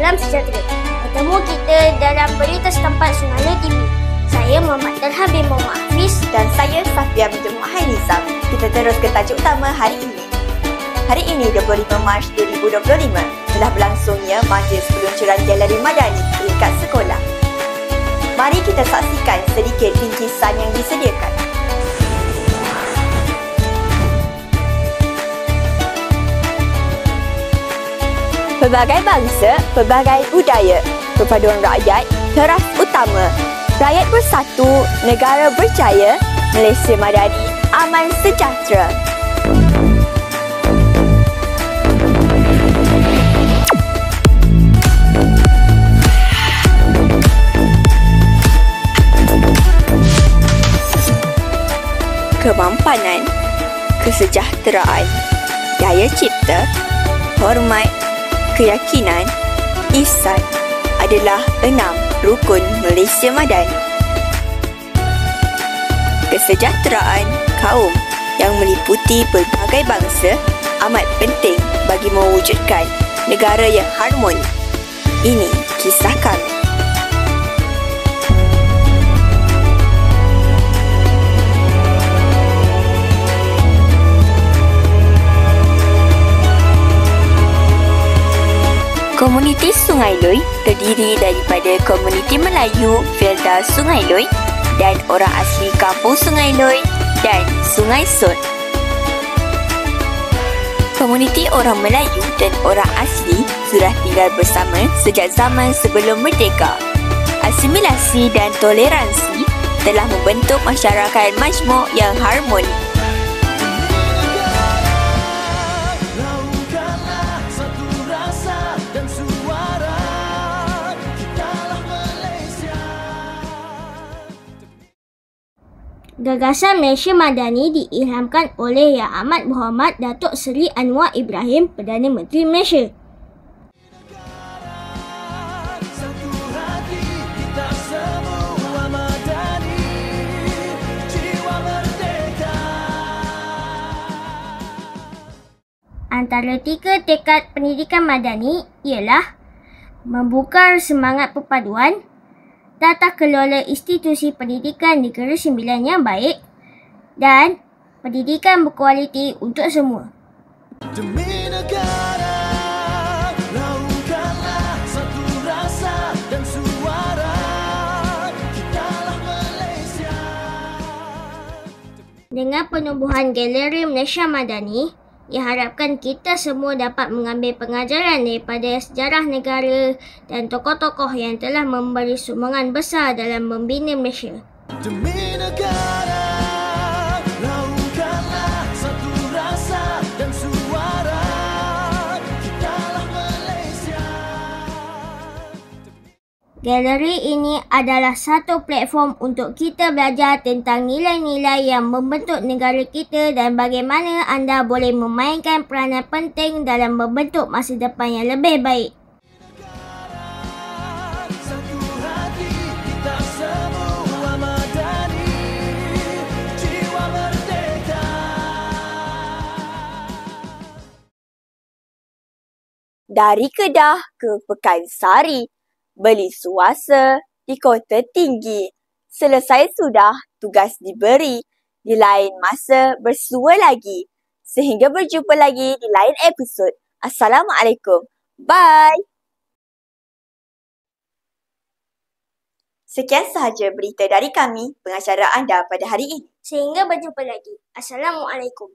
salam sejahtera. Bertemu kita dalam berita setempat Sungai TV. Saya Muhammad Talha bin Muhammad Hafiz dan saya Safia binti Muhammad Nizam. Kita terus ke tajuk utama hari ini. Hari ini 25 Mac 2025 telah berlangsungnya majlis peluncuran Galeri Madani tingkat sekolah. Mari kita saksikan sedikit ringkisan yang disediakan. Pelbagai bangsa, pelbagai budaya, perpaduan rakyat, teras utama. Rakyat bersatu, negara berjaya, Malaysia Madani, aman sejahtera. Kemampanan, kesejahteraan, daya cipta, hormat, keyakinan, ihsan adalah 6 rukun Malaysia Madani. Kesejahteraan kaum yang meliputi pelbagai bangsa amat penting bagi mewujudkan negara yang harmoni. Ini kisah kami. Komuniti Sungai Lui terdiri daripada komuniti Melayu Felda Sungai Lui dan orang asli kampung Sungai Lui dan Sungai Sun. Komuniti orang Melayu dan orang asli sudah tinggal bersama sejak zaman sebelum merdeka. Asimilasi dan toleransi telah membentuk masyarakat majmuk yang harmoni. Gagasan Malaysia Madani diilhamkan oleh Yang Amat Berhormat Datuk Seri Anwar Ibrahim, Perdana Menteri Malaysia. Antara 3 tekad pendidikan madani ialah membuka semangat perpaduan, tata kelola institusi pendidikan Negeri Sembilan yang baik dan pendidikan berkualiti untuk semua. Demi negara, lakukanlah satu rasa dan suara, kitalah Malaysia. Dengan penubuhan Galeri Malaysia Madani, diharapkan kita semua dapat mengambil pengajaran daripada sejarah negara dan tokoh-tokoh yang telah memberi sumbangan besar dalam membina Malaysia. Demi negara, lakukanlah satu rasa dan suara, kitalah Malaysia. Galeri ini adalah satu platform untuk kita belajar tentang nilai-nilai yang membentuk negara kita dan bagaimana anda boleh memainkan peranan penting dalam membentuk masa depan yang lebih baik. Satu hati kita semua madani, jiwa merdeka. Dari Kedah ke Pekansari, beli suasa di Kota Tinggi. Selesai sudah tugas diberi, di lain masa bersua lagi. Sehingga berjumpa lagi di lain episod. Assalamualaikum. Bye. Sekian sahaja berita dari kami, pengacara anda pada hari ini. Sehingga berjumpa lagi. Assalamualaikum.